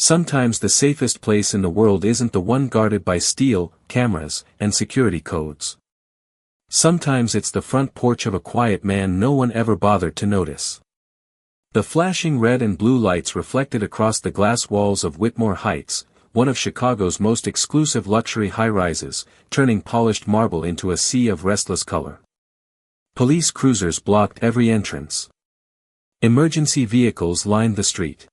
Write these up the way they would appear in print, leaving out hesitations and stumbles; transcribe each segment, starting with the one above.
Sometimes the safest place in the world isn't the one guarded by steel, cameras, and security codes. Sometimes it's the front porch of a quiet man no one ever bothered to notice. The flashing red and blue lights reflected across the glass walls of Whitmore Heights, one of Chicago's most exclusive luxury high-rises, turning polished marble into a sea of restless color. Police cruisers blocked every entrance. Emergency vehicles lined the street.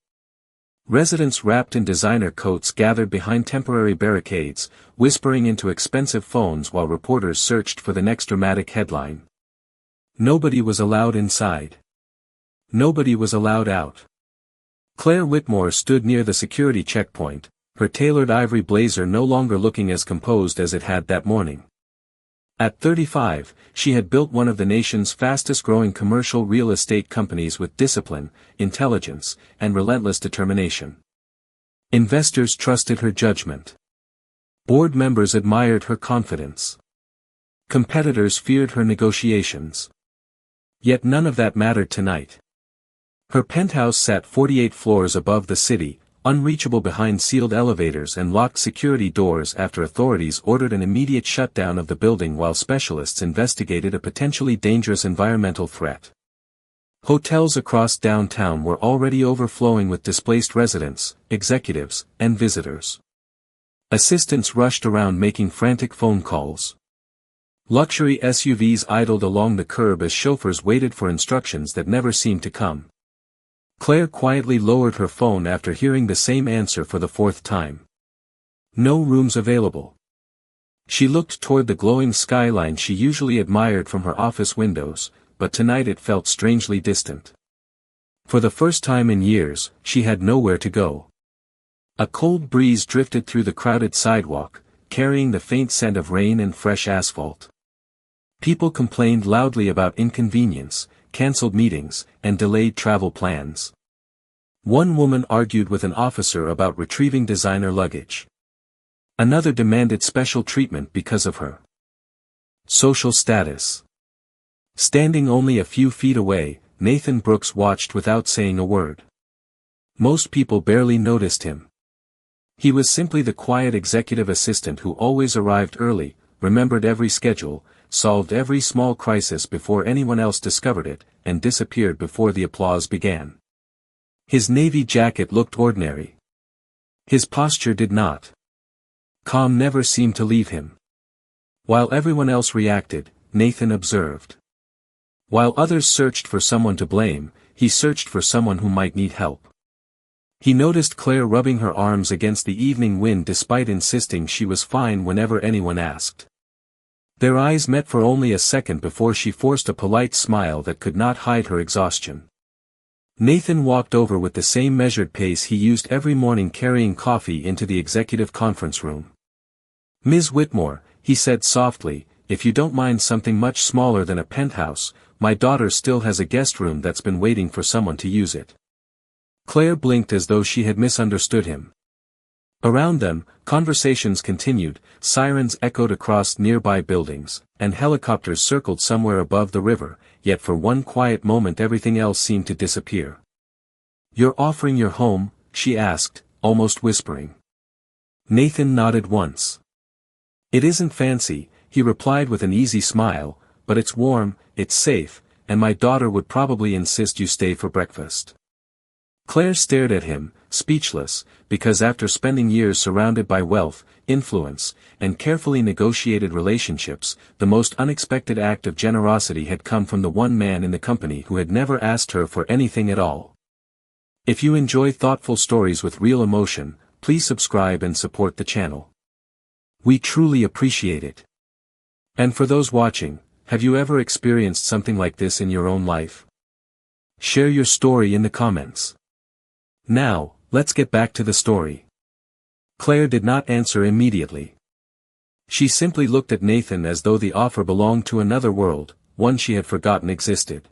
Residents wrapped in designer coats gathered behind temporary barricades, whispering into expensive phones while reporters searched for the next dramatic headline. Nobody was allowed inside. Nobody was allowed out. Claire Whitmore stood near the security checkpoint, her tailored ivory blazer no longer looking as composed as it had that morning. At 35, she had built one of the nation's fastest-growing commercial real estate companies with discipline, intelligence, and relentless determination. Investors trusted her judgment. Board members admired her confidence. Competitors feared her negotiations. Yet none of that mattered tonight. Her penthouse sat 48 floors above the city, unreachable behind sealed elevators and locked security doors after authorities ordered an immediate shutdown of the building while specialists investigated a potentially dangerous environmental threat. Hotels across downtown were already overflowing with displaced residents, executives, and visitors. Assistants rushed around making frantic phone calls. Luxury SUVs idled along the curb as chauffeurs waited for instructions that never seemed to come. Claire quietly lowered her phone after hearing the same answer for the fourth time. No rooms available. She looked toward the glowing skyline she usually admired from her office windows, but tonight it felt strangely distant. For the first time in years, she had nowhere to go. A cold breeze drifted through the crowded sidewalk, carrying the faint scent of rain and fresh asphalt. People complained loudly about inconvenience, canceled meetings, and delayed travel plans. One woman argued with an officer about retrieving designer luggage. Another demanded special treatment because of her social status. Standing only a few feet away, Nathan Brooks watched without saying a word. Most people barely noticed him. He was simply the quiet executive assistant who always arrived early, remembered every schedule, solved every small crisis before anyone else discovered it, and disappeared before the applause began. His navy jacket looked ordinary. His posture did not. Calm never seemed to leave him. While everyone else reacted, Nathan observed. While others searched for someone to blame, he searched for someone who might need help. He noticed Claire rubbing her arms against the evening wind despite insisting she was fine whenever anyone asked. Their eyes met for only a second before she forced a polite smile that could not hide her exhaustion. Nathan walked over with the same measured pace he used every morning carrying coffee into the executive conference room. "Ms. Whitmore," he said softly, "if you don't mind something much smaller than a penthouse, my daughter still has a guest room that's been waiting for someone to use it." Claire blinked as though she had misunderstood him. Around them, conversations continued, sirens echoed across nearby buildings, and helicopters circled somewhere above the river, yet for one quiet moment everything else seemed to disappear. "You're offering your home?" she asked, almost whispering. Nathan nodded once. "It isn't fancy," he replied with an easy smile, "but it's warm, it's safe, and my daughter would probably insist you stay for breakfast." Claire stared at him, speechless, because after spending years surrounded by wealth, influence, and carefully negotiated relationships, the most unexpected act of generosity had come from the one man in the company who had never asked her for anything at all. If you enjoy thoughtful stories with real emotion, please subscribe and support the channel. We truly appreciate it. And for those watching, have you ever experienced something like this in your own life? Share your story in the comments. Now, let's get back to the story. Claire did not answer immediately. She simply looked at Nathan as though the offer belonged to another world, one she had forgotten existed.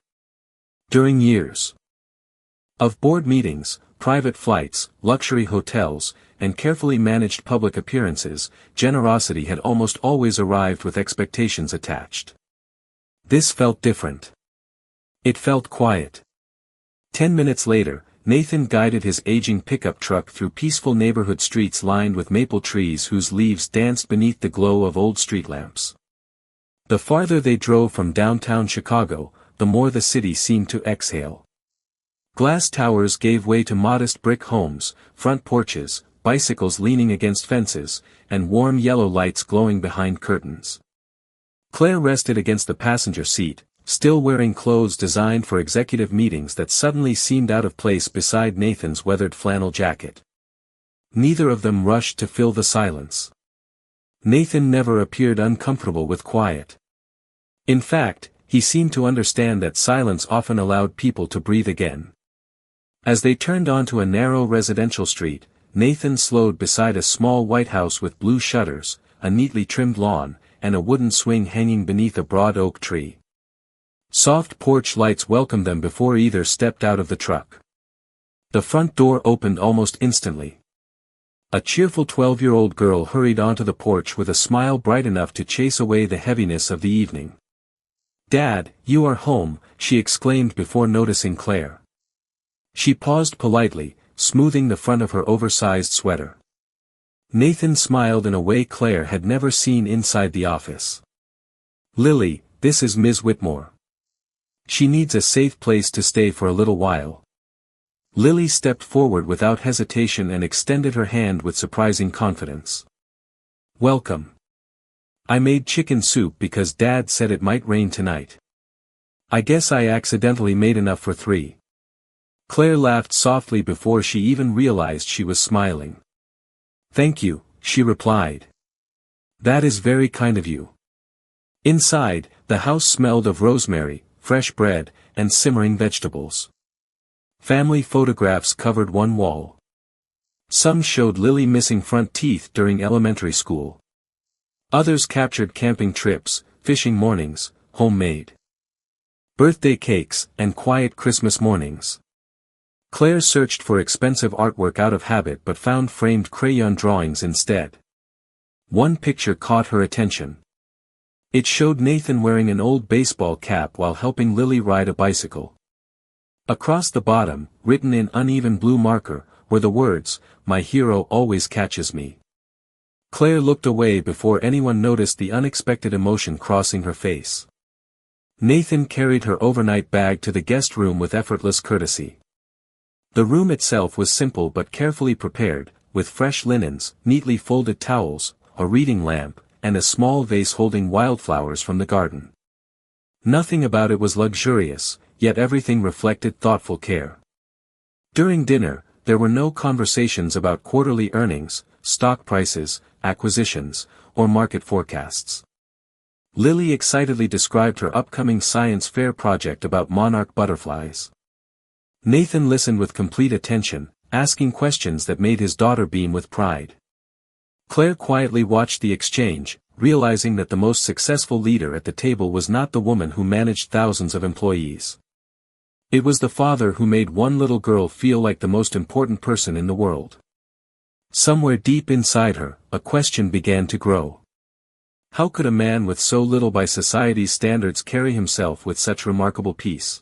During years of board meetings, private flights, luxury hotels, and carefully managed public appearances, generosity had almost always arrived with expectations attached. This felt different. It felt quiet. 10 minutes later, Nathan guided his aging pickup truck through peaceful neighborhood streets lined with maple trees whose leaves danced beneath the glow of old street lamps. The farther they drove from downtown Chicago, the more the city seemed to exhale. Glass towers gave way to modest brick homes, front porches, bicycles leaning against fences, and warm yellow lights glowing behind curtains. Claire rested against the passenger seat, still wearing clothes designed for executive meetings that suddenly seemed out of place beside Nathan's weathered flannel jacket. Neither of them rushed to fill the silence. Nathan never appeared uncomfortable with quiet. In fact, he seemed to understand that silence often allowed people to breathe again. As they turned onto a narrow residential street, Nathan slowed beside a small white house with blue shutters, a neatly trimmed lawn, and a wooden swing hanging beneath a broad oak tree. Soft porch lights welcomed them before either stepped out of the truck. The front door opened almost instantly. A cheerful 12-year-old girl hurried onto the porch with a smile bright enough to chase away the heaviness of the evening. "Dad, you are home," she exclaimed before noticing Claire. She paused politely, smoothing the front of her oversized sweater. Nathan smiled in a way Claire had never seen inside the office. "Lily, this is Ms. Whitmore. She needs a safe place to stay for a little while." Lily stepped forward without hesitation and extended her hand with surprising confidence. "Welcome. I made chicken soup because Dad said it might rain tonight. I guess I accidentally made enough for 3. Claire laughed softly before she even realized she was smiling. "Thank you," she replied. "That is very kind of you." Inside, the house smelled of rosemary, fresh bread, and simmering vegetables. Family photographs covered one wall. Some showed Lily missing front teeth during elementary school. Others captured camping trips, fishing mornings, homemade birthday cakes, and quiet Christmas mornings. Claire searched for expensive artwork out of habit but found framed crayon drawings instead. One picture caught her attention. It showed Nathan wearing an old baseball cap while helping Lily ride a bicycle. Across the bottom, written in uneven blue marker, were the words, "My hero always catches me." Claire looked away before anyone noticed the unexpected emotion crossing her face. Nathan carried her overnight bag to the guest room with effortless courtesy. The room itself was simple but carefully prepared, with fresh linens, neatly folded towels, a reading lamp, and a small vase holding wildflowers from the garden. Nothing about it was luxurious, yet everything reflected thoughtful care. During dinner, there were no conversations about quarterly earnings, stock prices, acquisitions, or market forecasts. Lily excitedly described her upcoming science fair project about monarch butterflies. Nathan listened with complete attention, asking questions that made his daughter beam with pride. Claire quietly watched the exchange, realizing that the most successful leader at the table was not the woman who managed thousands of employees. It was the father who made one little girl feel like the most important person in the world. Somewhere deep inside her, a question began to grow. How could a man with so little by society's standards carry himself with such remarkable peace?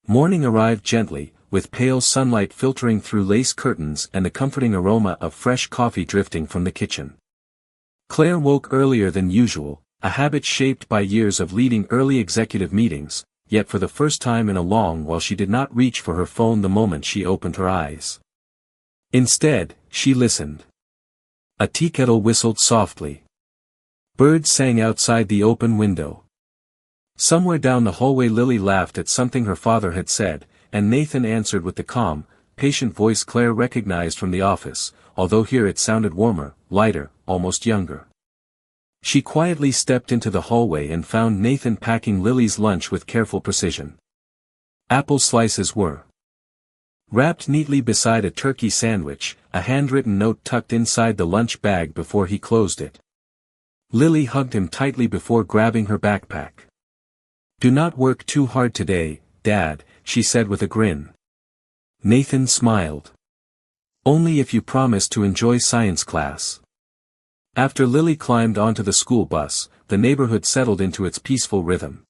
Morning arrived gently, with pale sunlight filtering through lace curtains and the comforting aroma of fresh coffee drifting from the kitchen. Claire woke earlier than usual, a habit shaped by years of leading early executive meetings, yet for the first time in a long while she did not reach for her phone the moment she opened her eyes. Instead, she listened. A teakettle whistled softly. Birds sang outside the open window. Somewhere down the hallway Lily laughed at something her father had said, and Nathan answered with the calm, patient voice Claire recognized from the office, although here it sounded warmer, lighter, almost younger. She quietly stepped into the hallway and found Nathan packing Lily's lunch with careful precision. Apple slices were wrapped neatly beside a turkey sandwich, a handwritten note tucked inside the lunch bag before he closed it. Lily hugged him tightly before grabbing her backpack. "Do not work too hard today, Dad," she said with a grin. Nathan smiled. "Only if you promise to enjoy science class." After Lily climbed onto the school bus, the neighborhood settled into its peaceful rhythm.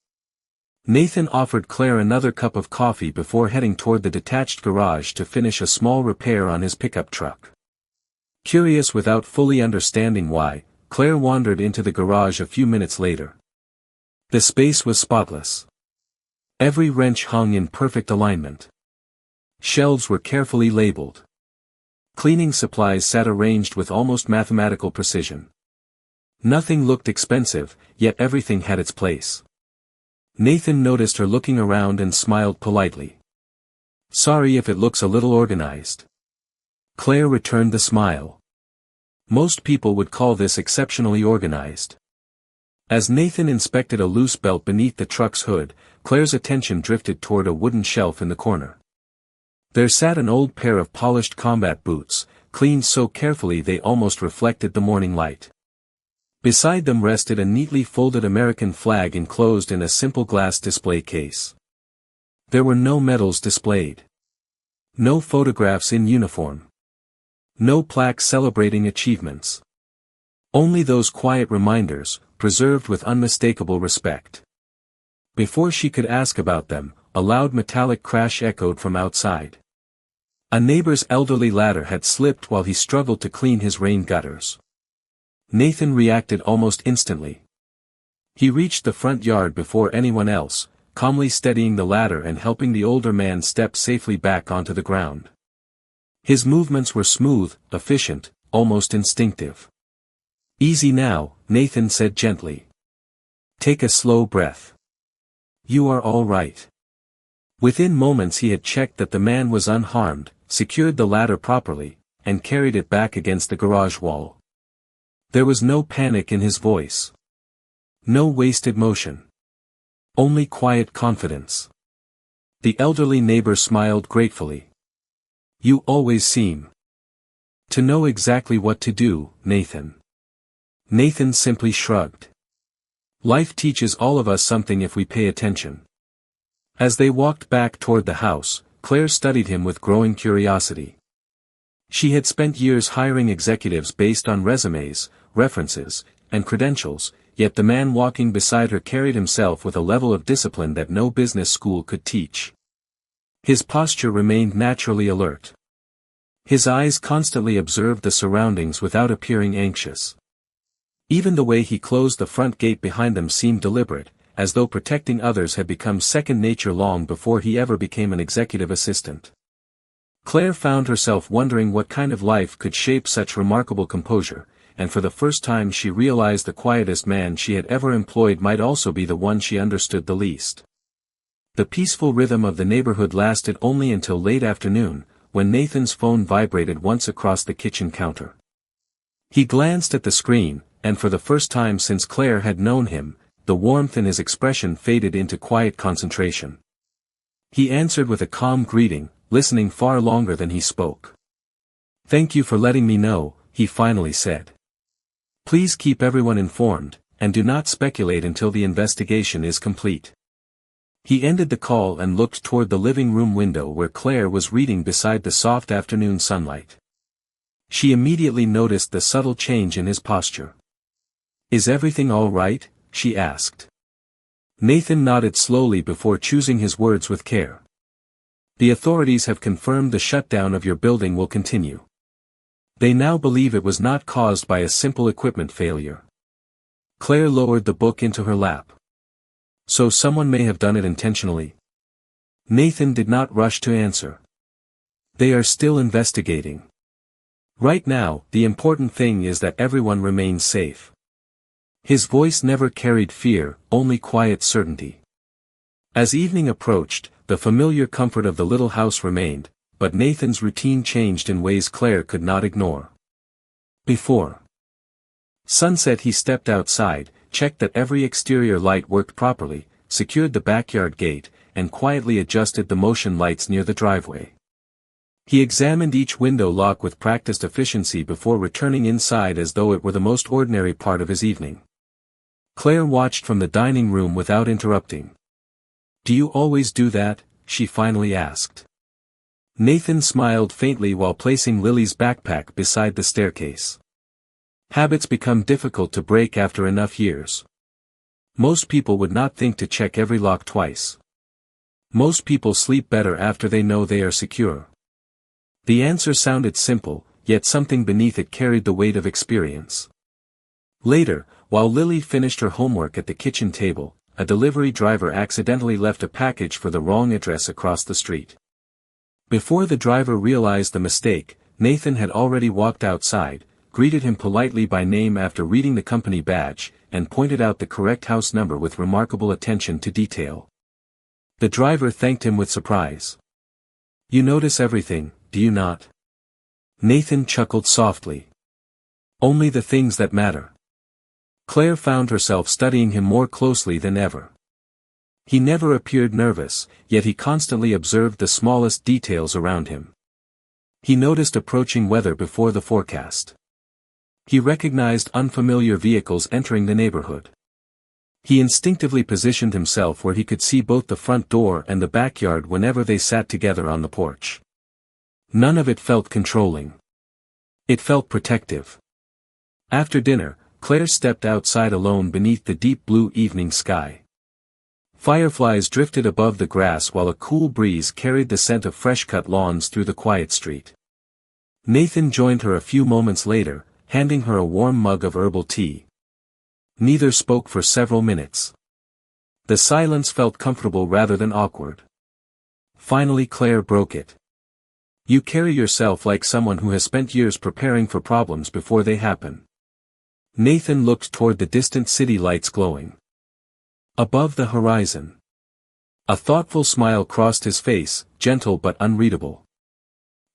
Nathan offered Claire another cup of coffee before heading toward the detached garage to finish a small repair on his pickup truck. Curious without fully understanding why, Claire wandered into the garage a few minutes later. The space was spotless. Every wrench hung in perfect alignment. Shelves were carefully labeled. Cleaning supplies sat arranged with almost mathematical precision. Nothing looked expensive, yet everything had its place. Nathan noticed her looking around and smiled politely. "Sorry if it looks a little organized." Claire returned the smile. Most people would call this exceptionally organized. As Nathan inspected a loose belt beneath the truck's hood, Claire's attention drifted toward a wooden shelf in the corner. There sat an old pair of polished combat boots, cleaned so carefully they almost reflected the morning light. Beside them rested a neatly folded American flag enclosed in a simple glass display case. There were no medals displayed. No photographs in uniform. No plaques celebrating achievements. Only those quiet reminders, preserved with unmistakable respect. Before she could ask about them, a loud metallic crash echoed from outside. A neighbor's elderly ladder had slipped while he struggled to clean his rain gutters. Nathan reacted almost instantly. He reached the front yard before anyone else, calmly steadying the ladder and helping the older man step safely back onto the ground. His movements were smooth, efficient, almost instinctive. "Easy now," Nathan said gently. "Take a slow breath. You are all right." Within moments he had checked that the man was unharmed, secured the ladder properly, and carried it back against the garage wall. There was no panic in his voice. No wasted motion. Only quiet confidence. The elderly neighbor smiled gratefully. "You always seem to know exactly what to do, Nathan." Nathan simply shrugged. Life teaches all of us something if we pay attention. As they walked back toward the house, Claire studied him with growing curiosity. She had spent years hiring executives based on resumes, references, and credentials, yet the man walking beside her carried himself with a level of discipline that no business school could teach. His posture remained naturally alert. His eyes constantly observed the surroundings without appearing anxious. Even the way he closed the front gate behind them seemed deliberate, as though protecting others had become second nature long before he ever became an executive assistant. Claire found herself wondering what kind of life could shape such remarkable composure, and for the first time she realized the quietest man she had ever employed might also be the one she understood the least. The peaceful rhythm of the neighborhood lasted only until late afternoon, when Nathan's phone vibrated once across the kitchen counter. He glanced at the screen, and for the first time since Claire had known him, the warmth in his expression faded into quiet concentration. He answered with a calm greeting, listening far longer than he spoke. "Thank you for letting me know," he finally said. "Please keep everyone informed, and do not speculate until the investigation is complete." He ended the call and looked toward the living room window where Claire was reading beside the soft afternoon sunlight. She immediately noticed the subtle change in his posture. "Is everything all right?" she asked. Nathan nodded slowly before choosing his words with care. "The authorities have confirmed the shutdown of your building will continue. They now believe it was not caused by a simple equipment failure." Claire lowered the book into her lap. "So someone may have done it intentionally?" Nathan did not rush to answer. "They are still investigating. Right now, the important thing is that everyone remains safe." His voice never carried fear, only quiet certainty. As evening approached, the familiar comfort of the little house remained, but Nathan's routine changed in ways Claire could not ignore. Before sunset he stepped outside, checked that every exterior light worked properly, secured the backyard gate, and quietly adjusted the motion lights near the driveway. He examined each window lock with practiced efficiency before returning inside as though it were the most ordinary part of his evening. Claire watched from the dining room without interrupting. "Do you always do that?" she finally asked. Nathan smiled faintly while placing Lily's backpack beside the staircase. "Habits become difficult to break after enough years. Most people would not think to check every lock twice. Most people sleep better after they know they are secure. The answer sounded simple, yet something beneath it carried the weight of experience. Later, while Lily finished her homework at the kitchen table, a delivery driver accidentally left a package for the wrong address across the street. Before the driver realized the mistake, Nathan had already walked outside, greeted him politely by name after reading the company badge, and pointed out the correct house number with remarkable attention to detail. The driver thanked him with surprise. "You notice everything, do you not?" Nathan chuckled softly. "Only the things that matter." Claire found herself studying him more closely than ever. He never appeared nervous, yet he constantly observed the smallest details around him. He noticed approaching weather before the forecast. He recognized unfamiliar vehicles entering the neighborhood. He instinctively positioned himself where he could see both the front door and the backyard whenever they sat together on the porch. None of it felt controlling. It felt protective. After dinner, Claire stepped outside alone beneath the deep blue evening sky. Fireflies drifted above the grass while a cool breeze carried the scent of fresh-cut lawns through the quiet street. Nathan joined her a few moments later, handing her a warm mug of herbal tea. Neither spoke for several minutes. The silence felt comfortable rather than awkward. Finally Claire broke it. "You carry yourself like someone who has spent years preparing for problems before they happen." Nathan looked toward the distant city lights glowing above the horizon. A thoughtful smile crossed his face, gentle but unreadable.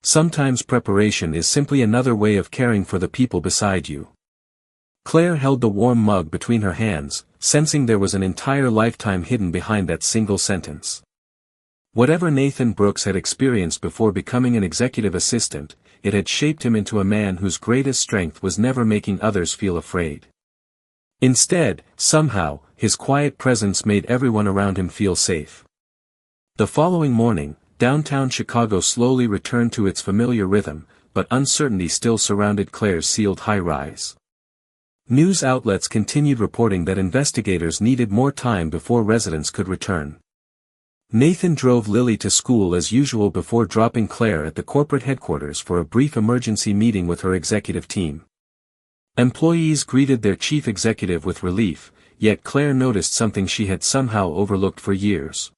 Sometimes preparation is simply another way of caring for the people beside you. Claire held the warm mug between her hands, sensing there was an entire lifetime hidden behind that single sentence. Whatever Nathan Brooks had experienced before becoming an executive assistant, it had shaped him into a man whose greatest strength was never making others feel afraid. Instead, somehow, his quiet presence made everyone around him feel safe. The following morning, downtown Chicago slowly returned to its familiar rhythm, but uncertainty still surrounded Claire's sealed high-rise. News outlets continued reporting that investigators needed more time before residents could return. Nathan drove Lily to school as usual before dropping Claire at the corporate headquarters for a brief emergency meeting with her executive team. Employees greeted their chief executive with relief, yet Claire noticed something she had somehow overlooked for years.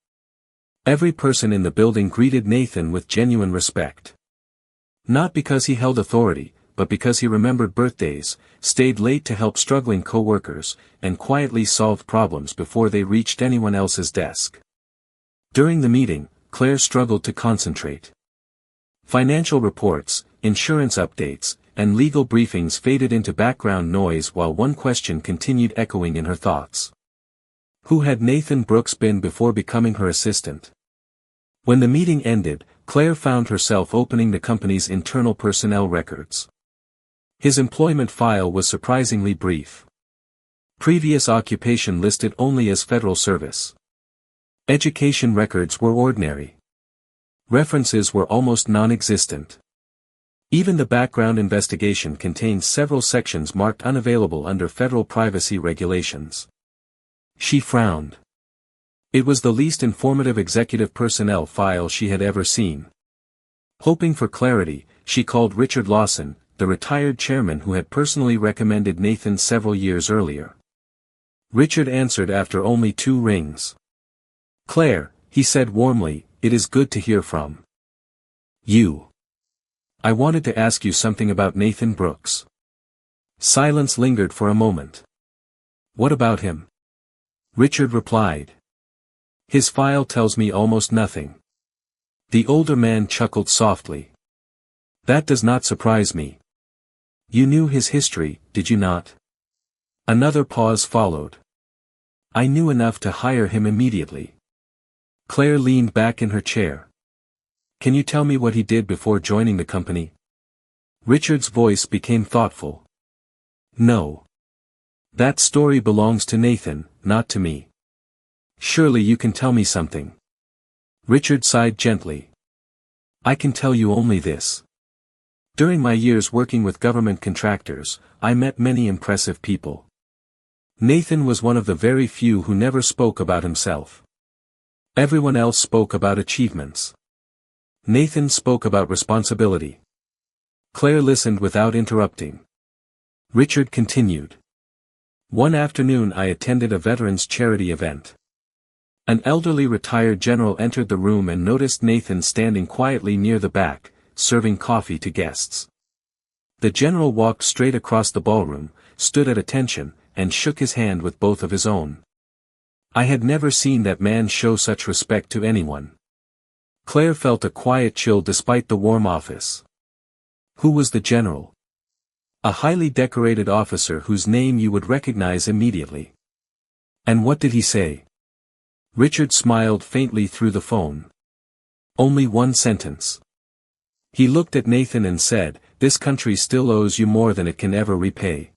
Every person in the building greeted Nathan with genuine respect. Not because he held authority, but because he remembered birthdays, stayed late to help struggling co-workers, and quietly solved problems before they reached anyone else's desk. During the meeting, Claire struggled to concentrate. Financial reports, insurance updates, and legal briefings faded into background noise while one question continued echoing in her thoughts. Who had Nathan Brooks been before becoming her assistant? When the meeting ended, Claire found herself opening the company's internal personnel records. His employment file was surprisingly brief. Previous occupation listed only as federal service. Education records were ordinary. References were almost non-existent. Even the background investigation contained several sections marked unavailable under federal privacy regulations. She frowned. It was the least informative executive personnel file she had ever seen. Hoping for clarity, she called Richard Lawson, the retired chairman who had personally recommended Nathan several years earlier. Richard answered after only 2 rings. "Claire," he said warmly, "it is good to hear from you. I wanted to ask you something about Nathan Brooks." Silence lingered for a moment. "What about him?" Richard replied. "His file tells me almost nothing." The older man chuckled softly. "That does not surprise me. You knew his history, did you not?" Another pause followed. "I knew enough to hire him immediately." Claire leaned back in her chair. "Can you tell me what he did before joining the company?" Richard's voice became thoughtful. "No. That story belongs to Nathan, not to me. Surely you can tell me something." Richard sighed gently. "I can tell you only this. During my years working with government contractors, I met many impressive people. Nathan was one of the very few who never spoke about himself. Everyone else spoke about achievements. Nathan spoke about responsibility. Claire listened without interrupting. Richard continued. One afternoon I attended a veterans charity event. An elderly retired general entered the room and noticed Nathan standing quietly near the back, serving coffee to guests. The general walked straight across the ballroom, stood at attention, and shook his hand with both of his own. I had never seen that man show such respect to anyone. Claire felt a quiet chill despite the warm office. Who was the general? A highly decorated officer whose name you would recognize immediately. And what did he say? Richard smiled faintly through the phone. Only one sentence. He looked at Nathan and said, "This country still owes you more than it can ever repay."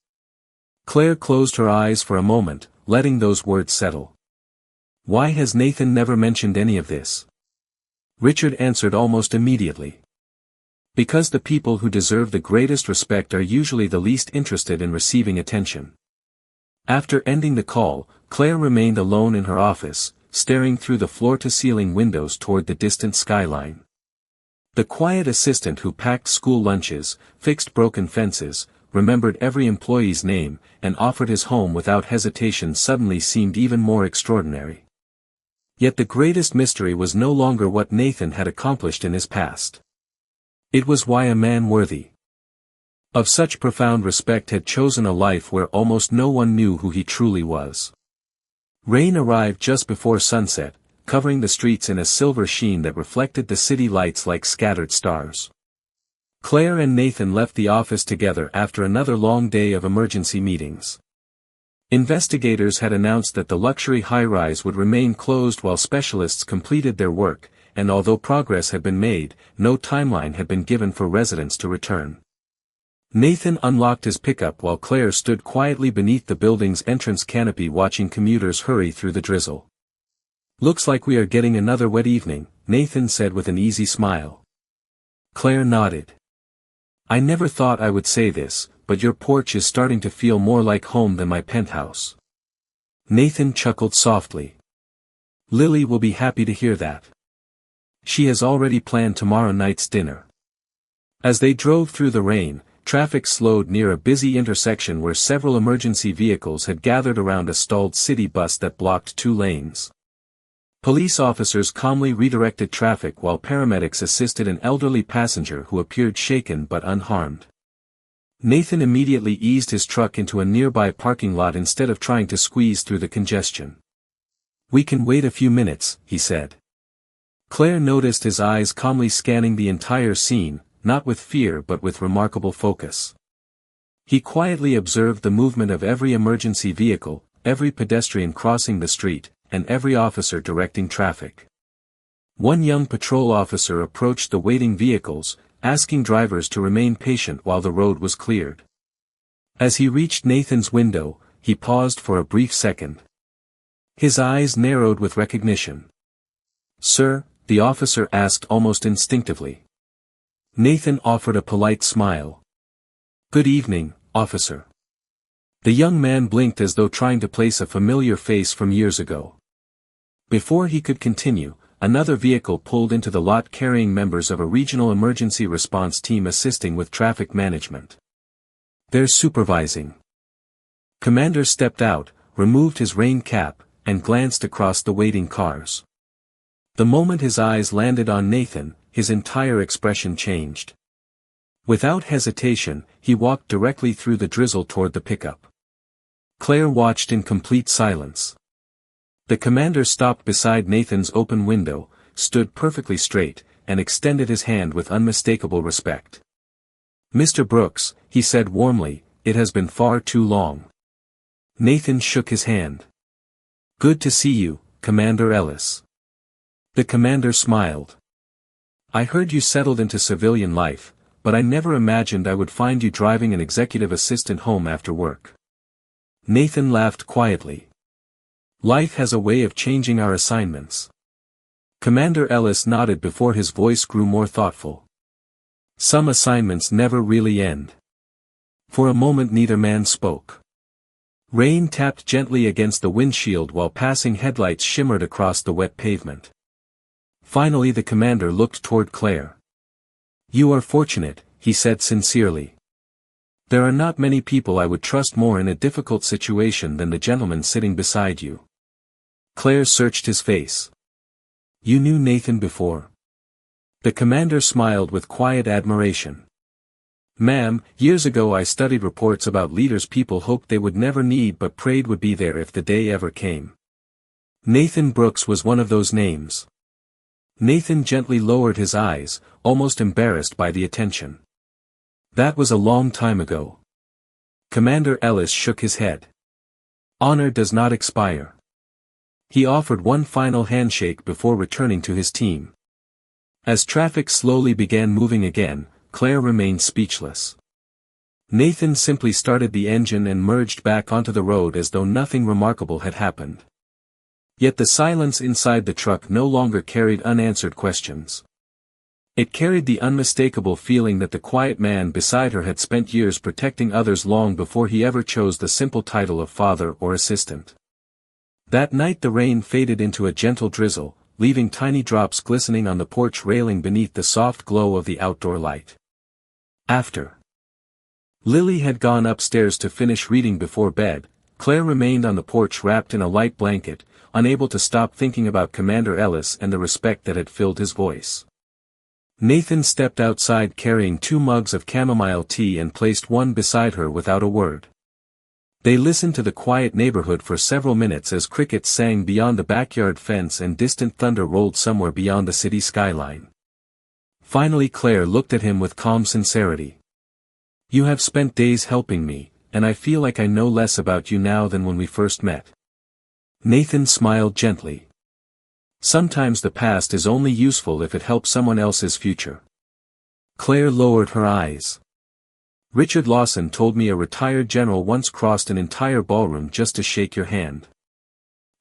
Claire closed her eyes for a moment, letting those words settle. Why has Nathan never mentioned any of this? Richard answered almost immediately. Because the people who deserve the greatest respect are usually the least interested in receiving attention. After ending the call, Claire remained alone in her office, staring through the floor-to-ceiling windows toward the distant skyline. The quiet assistant who packed school lunches, fixed broken fences, remembered every employee's name, and offered his home without hesitation suddenly seemed even more extraordinary. Yet the greatest mystery was no longer what Nathan had accomplished in his past. It was why a man worthy of such profound respect had chosen a life where almost no one knew who he truly was. Rain arrived just before sunset, covering the streets in a silver sheen that reflected the city lights like scattered stars. Claire and Nathan left the office together after another long day of emergency meetings. Investigators had announced that the luxury high-rise would remain closed while specialists completed their work, and although progress had been made, no timeline had been given for residents to return. Nathan unlocked his pickup while Claire stood quietly beneath the building's entrance canopy watching commuters hurry through the drizzle. "Looks like we are getting another wet evening," Nathan said with an easy smile. Claire nodded. "I never thought I would say this, but your porch is starting to feel more like home than my penthouse." Nathan chuckled softly. "Lily will be happy to hear that. She has already planned tomorrow night's dinner." As they drove through the rain, traffic slowed near a busy intersection where several emergency vehicles had gathered around a stalled city bus that blocked 2 lanes. Police officers calmly redirected traffic while paramedics assisted an elderly passenger who appeared shaken but unharmed. Nathan immediately eased his truck into a nearby parking lot instead of trying to squeeze through the congestion. "We can wait a few minutes," he said. Claire noticed his eyes calmly scanning the entire scene, not with fear but with remarkable focus. He quietly observed the movement of every emergency vehicle, every pedestrian crossing the street, and every officer directing traffic. One young patrol officer approached the waiting vehicles, asking drivers to remain patient while the road was cleared. As he reached Nathan's window, he paused for a brief second. His eyes narrowed with recognition. "Sir?" the officer asked almost instinctively. Nathan offered a polite smile. "Good evening, officer." The young man blinked as though trying to place a familiar face from years ago. Before he could continue, another vehicle pulled into the lot carrying members of a regional emergency response team assisting with traffic management. "They're supervising." Commander stepped out, removed his rain cap, and glanced across the waiting cars. The moment his eyes landed on Nathan, his entire expression changed. Without hesitation, he walked directly through the drizzle toward the pickup. Claire watched in complete silence. The commander stopped beside Nathan's open window, stood perfectly straight, and extended his hand with unmistakable respect. "Mr. Brooks," he said warmly, "it has been far too long." Nathan shook his hand. "Good to see you, Commander Ellis." The commander smiled. "I heard you settled into civilian life, but I never imagined I would find you driving an executive assistant home after work." Nathan laughed quietly. "Life has a way of changing our assignments." Commander Ellis nodded before his voice grew more thoughtful. "Some assignments never really end." For a moment neither man spoke. Rain tapped gently against the windshield while passing headlights shimmered across the wet pavement. Finally the commander looked toward Claire. "You are fortunate," he said sincerely. "There are not many people I would trust more in a difficult situation than the gentleman sitting beside you." Claire searched his face. "You knew Nathan before?" The commander smiled with quiet admiration. "Ma'am, years ago I studied reports about leaders people hoped they would never need but prayed would be there if the day ever came. Nathan Brooks was one of those names." Nathan gently lowered his eyes, almost embarrassed by the attention. "That was a long time ago." Commander Ellis shook his head. "Honor does not expire." He offered one final handshake before returning to his team. As traffic slowly began moving again, Claire remained speechless. Nathan simply started the engine and merged back onto the road as though nothing remarkable had happened. Yet the silence inside the truck no longer carried unanswered questions. It carried the unmistakable feeling that the quiet man beside her had spent years protecting others long before he ever chose the simple title of father or assistant. That night the rain faded into a gentle drizzle, leaving tiny drops glistening on the porch railing beneath the soft glow of the outdoor light. After Lily had gone upstairs to finish reading before bed, Claire remained on the porch wrapped in a light blanket, unable to stop thinking about Commander Ellis and the respect that had filled his voice. Nathan stepped outside carrying 2 mugs of chamomile tea and placed one beside her without a word. They listened to the quiet neighborhood for several minutes as crickets sang beyond the backyard fence and distant thunder rolled somewhere beyond the city skyline. Finally Claire looked at him with calm sincerity. "You have spent days helping me, and I feel like I know less about you now than when we first met." Nathan smiled gently. "Sometimes the past is only useful if it helps someone else's future." Claire lowered her eyes. "Richard Lawson told me a retired general once crossed an entire ballroom just to shake your hand."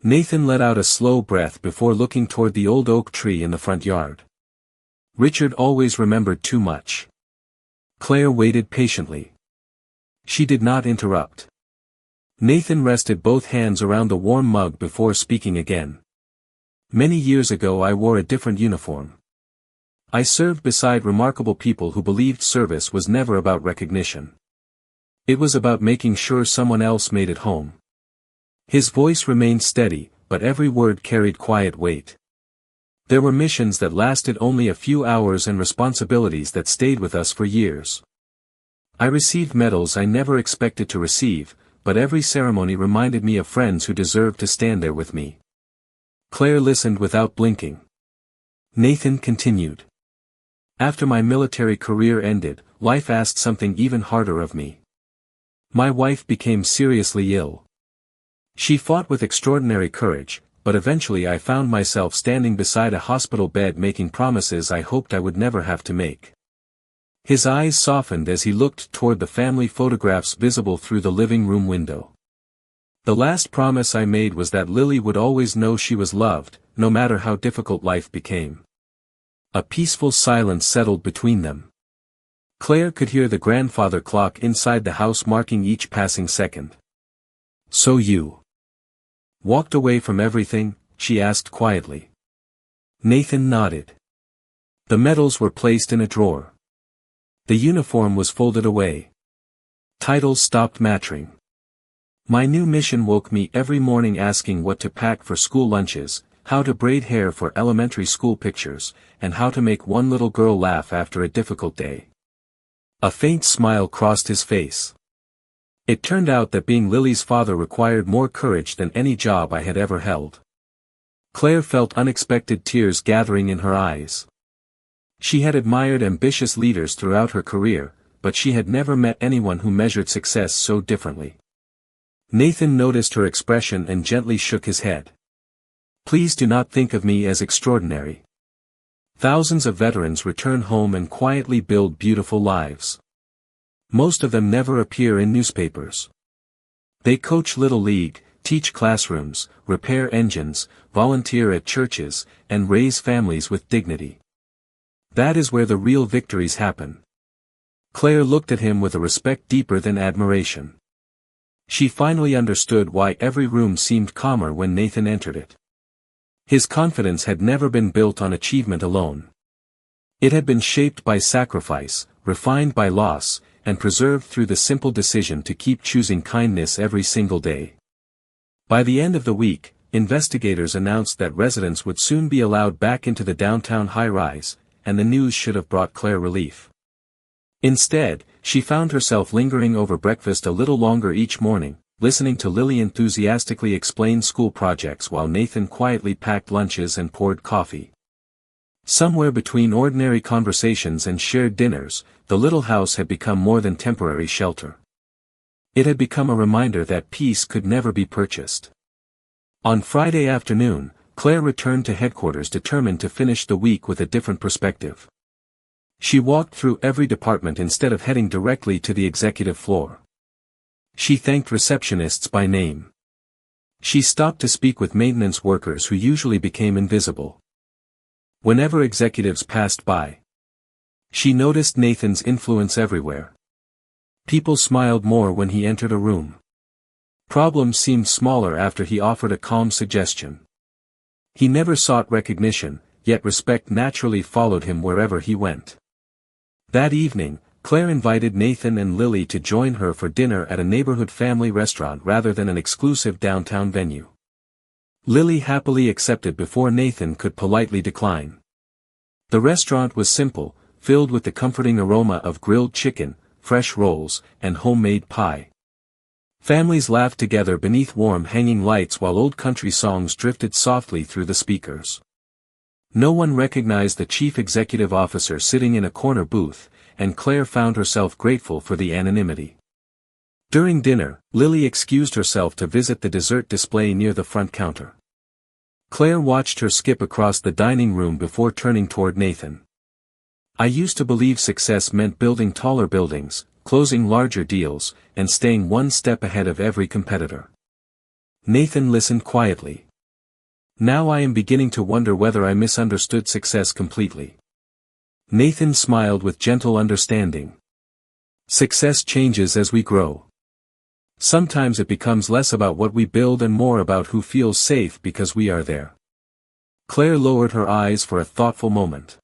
Nathan let out a slow breath before looking toward the old oak tree in the front yard. Richard always remembered too much. Claire waited patiently. She did not interrupt. Nathan rested both hands around the warm mug before speaking again. "Many years ago I wore a different uniform. I served beside remarkable people who believed service was never about recognition. It was about making sure someone else made it home." His voice remained steady, but every word carried quiet weight. "There were missions that lasted only a few hours and responsibilities that stayed with us for years. I received medals I never expected to receive, but every ceremony reminded me of friends who deserved to stand there with me." Claire listened without blinking. Nathan continued. "After my military career ended, life asked something even harder of me. My wife became seriously ill. She fought with extraordinary courage, but eventually I found myself standing beside a hospital bed making promises I hoped I would never have to make." His eyes softened as he looked toward the family photographs visible through the living room window. "The last promise I made was that Lily would always know she was loved, no matter how difficult life became." A peaceful silence settled between them. Claire could hear the grandfather clock inside the house marking each passing second. "So you walked away from everything?" she asked quietly. Nathan nodded. The medals were placed in a drawer. The uniform was folded away. Titles stopped mattering. "My new mission woke me every morning asking what to pack for school lunches, how to braid hair for elementary school pictures, and how to make one little girl laugh after a difficult day." A faint smile crossed his face. "It turned out that being Lily's father required more courage than any job I had ever held." Claire felt unexpected tears gathering in her eyes. She had admired ambitious leaders throughout her career, but she had never met anyone who measured success so differently. Nathan noticed her expression and gently shook his head. "Please do not think of me as extraordinary. Thousands of veterans return home and quietly build beautiful lives. Most of them never appear in newspapers. They coach Little League, teach classrooms, repair engines, volunteer at churches, and raise families with dignity. That is where the real victories happen." Claire looked at him with a respect deeper than admiration. She finally understood why every room seemed calmer when Nathan entered it. His confidence had never been built on achievement alone. It had been shaped by sacrifice, refined by loss, and preserved through the simple decision to keep choosing kindness every single day. By the end of the week, investigators announced that residents would soon be allowed back into the downtown high-rise, and the news should have brought Claire relief. Instead, she found herself lingering over breakfast a little longer each morning, listening to Lily enthusiastically explain school projects while Nathan quietly packed lunches and poured coffee. Somewhere between ordinary conversations and shared dinners, the little house had become more than temporary shelter. It had become a reminder that peace could never be purchased. On Friday afternoon, Claire returned to headquarters determined to finish the week with a different perspective. She walked through every department instead of heading directly to the executive floor. She thanked receptionists by name. She stopped to speak with maintenance workers who usually became invisible whenever executives passed by. She noticed Nathan's influence everywhere. People smiled more when he entered a room. Problems seemed smaller after he offered a calm suggestion. He never sought recognition, yet respect naturally followed him wherever he went. That evening, Claire invited Nathan and Lily to join her for dinner at a neighborhood family restaurant rather than an exclusive downtown venue. Lily happily accepted before Nathan could politely decline. The restaurant was simple, filled with the comforting aroma of grilled chicken, fresh rolls, and homemade pie. Families laughed together beneath warm hanging lights while old country songs drifted softly through the speakers. No one recognized the chief executive officer sitting in a corner booth, and Claire found herself grateful for the anonymity. During dinner, Lily excused herself to visit the dessert display near the front counter. Claire watched her skip across the dining room before turning toward Nathan. "I used to believe success meant building taller buildings, closing larger deals, and staying one step ahead of every competitor." Nathan listened quietly. "Now I am beginning to wonder whether I misunderstood success completely." Nathan smiled with gentle understanding. "Success changes as we grow. Sometimes it becomes less about what we build and more about who feels safe because we are there." Claire lowered her eyes for a thoughtful moment.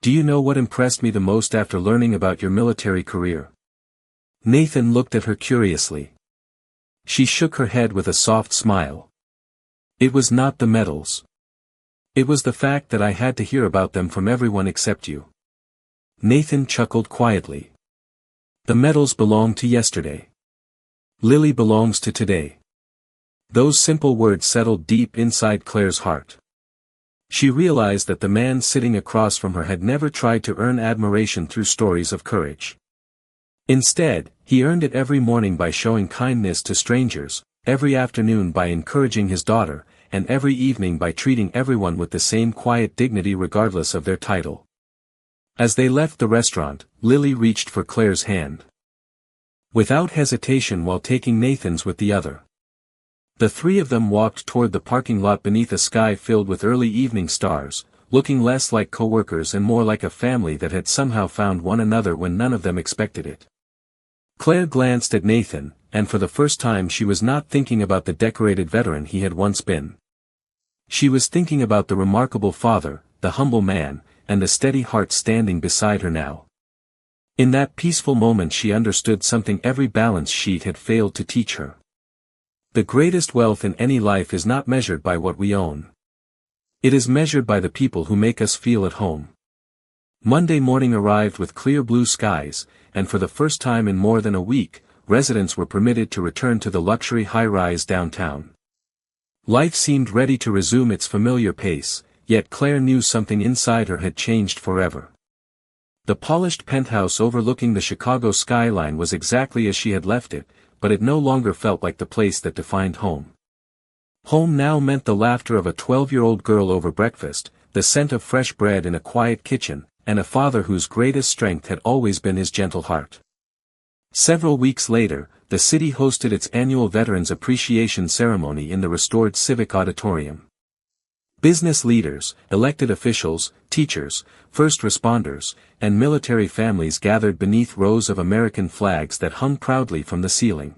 "Do you know what impressed me the most after learning about your military career?" Nathan looked at her curiously. She shook her head with a soft smile. "It was not the medals. It was the fact that I had to hear about them from everyone except you." Nathan chuckled quietly. "The medals belong to yesterday. Lily belongs to today." Those simple words settled deep inside Claire's heart. She realized that the man sitting across from her had never tried to earn admiration through stories of courage. Instead, he earned it every morning by showing kindness to strangers, every afternoon by encouraging his daughter, and every evening by treating everyone with the same quiet dignity regardless of their title. As they left the restaurant, Lily reached for Claire's hand. Without hesitation while taking Nathan's with the other. The three of them walked toward the parking lot beneath a sky filled with early evening stars, looking less like co-workers and more like a family that had somehow found one another when none of them expected it. Claire glanced at Nathan, and for the first time she was not thinking about the decorated veteran he had once been. She was thinking about the remarkable father, the humble man, and the steady heart standing beside her now. In that peaceful moment she understood something every balance sheet had failed to teach her. The greatest wealth in any life is not measured by what we own. It is measured by the people who make us feel at home. Monday morning arrived with clear blue skies, and for the first time in more than a week, residents were permitted to return to the luxury high-rise downtown. Life seemed ready to resume its familiar pace, yet Claire knew something inside her had changed forever. The polished penthouse overlooking the Chicago skyline was exactly as she had left it, but it no longer felt like the place that defined home. Home now meant the laughter of a 12-year-old girl over breakfast, the scent of fresh bread in a quiet kitchen, and a father whose greatest strength had always been his gentle heart. Several weeks later, the city hosted its annual Veterans Appreciation Ceremony in the restored Civic Auditorium. Business leaders, elected officials, teachers, first responders, and military families gathered beneath rows of American flags that hung proudly from the ceiling.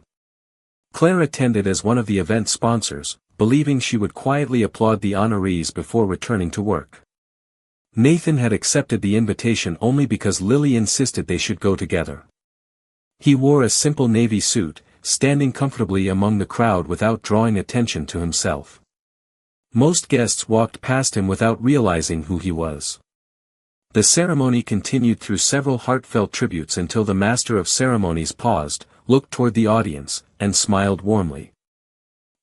Claire attended as one of the event's sponsors, believing she would quietly applaud the honorees before returning to work. Nathan had accepted the invitation only because Lily insisted they should go together. He wore a simple navy suit, standing comfortably among the crowd without drawing attention to himself. Most guests walked past him without realizing who he was. The ceremony continued through several heartfelt tributes until the master of ceremonies paused, looked toward the audience, and smiled warmly.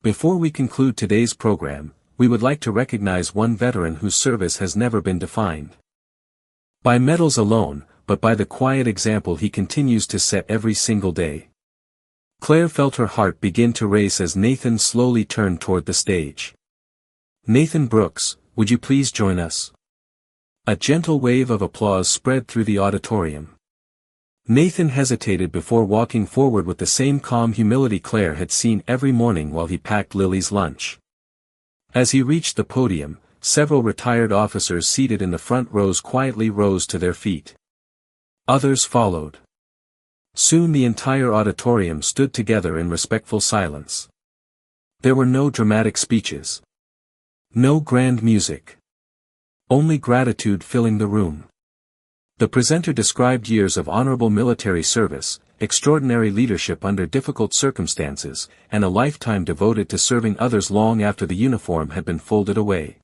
Before we conclude today's program, we would like to recognize one veteran whose service has never been defined by medals alone, but by the quiet example he continues to set every single day. Claire felt her heart begin to race as Nathan slowly turned toward the stage. "Nathan Brooks, would you please join us?" A gentle wave of applause spread through the auditorium. Nathan hesitated before walking forward with the same calm humility Claire had seen every morning while he packed Lily's lunch. As he reached the podium, several retired officers seated in the front rows quietly rose to their feet. Others followed. Soon the entire auditorium stood together in respectful silence. There were no dramatic speeches. No grand music. Only gratitude filling the room. The presenter described years of honorable military service, extraordinary leadership under difficult circumstances, and a lifetime devoted to serving others long after the uniform had been folded away.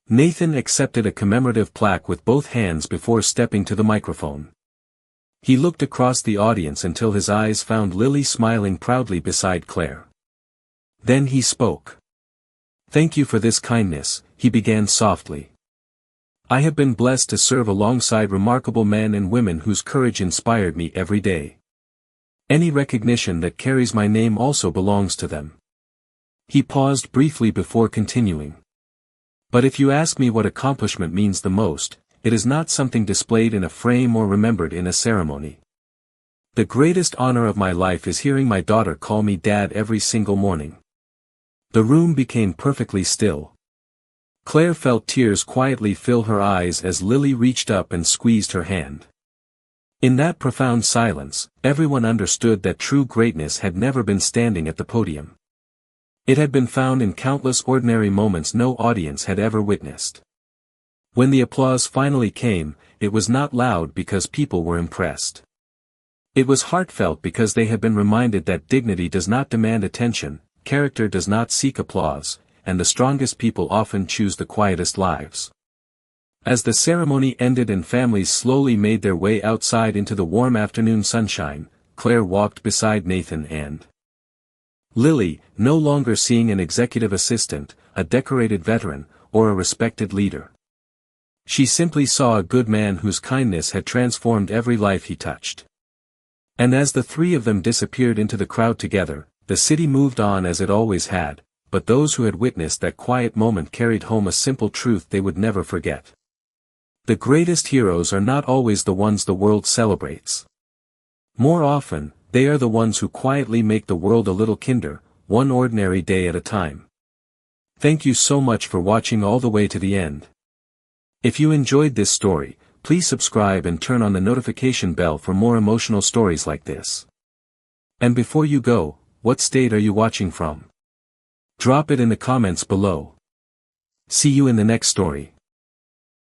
Nathan accepted a commemorative plaque with both hands before stepping to the microphone. He looked across the audience until his eyes found Lily smiling proudly beside Claire. Then he spoke. "Thank you for this kindness," he began softly. "I have been blessed to serve alongside remarkable men and women whose courage inspired me every day. Any recognition that carries my name also belongs to them." He paused briefly before continuing. "But if you ask me what accomplishment means the most, it is not something displayed in a frame or remembered in a ceremony. The greatest honor of my life is hearing my daughter call me Dad every single morning." The room became perfectly still. Claire felt tears quietly fill her eyes as Lily reached up and squeezed her hand. In that profound silence, everyone understood that true greatness had never been standing at the podium. It had been found in countless ordinary moments no audience had ever witnessed. When the applause finally came, it was not loud because people were impressed. It was heartfelt because they had been reminded that dignity does not demand attention, character does not seek applause, and the strongest people often choose the quietest lives. As the ceremony ended and families slowly made their way outside into the warm afternoon sunshine, Claire walked beside Nathan and Lily, no longer seeing an executive assistant, a decorated veteran, or a respected leader. She simply saw a good man whose kindness had transformed every life he touched. And as the three of them disappeared into the crowd together, the city moved on as it always had, but those who had witnessed that quiet moment carried home a simple truth they would never forget. The greatest heroes are not always the ones the world celebrates. More often, they are the ones who quietly make the world a little kinder, one ordinary day at a time. Thank you so much for watching all the way to the end. If you enjoyed this story, please subscribe and turn on the notification bell for more emotional stories like this. And before you go, what state are you watching from? Drop it in the comments below. See you in the next story.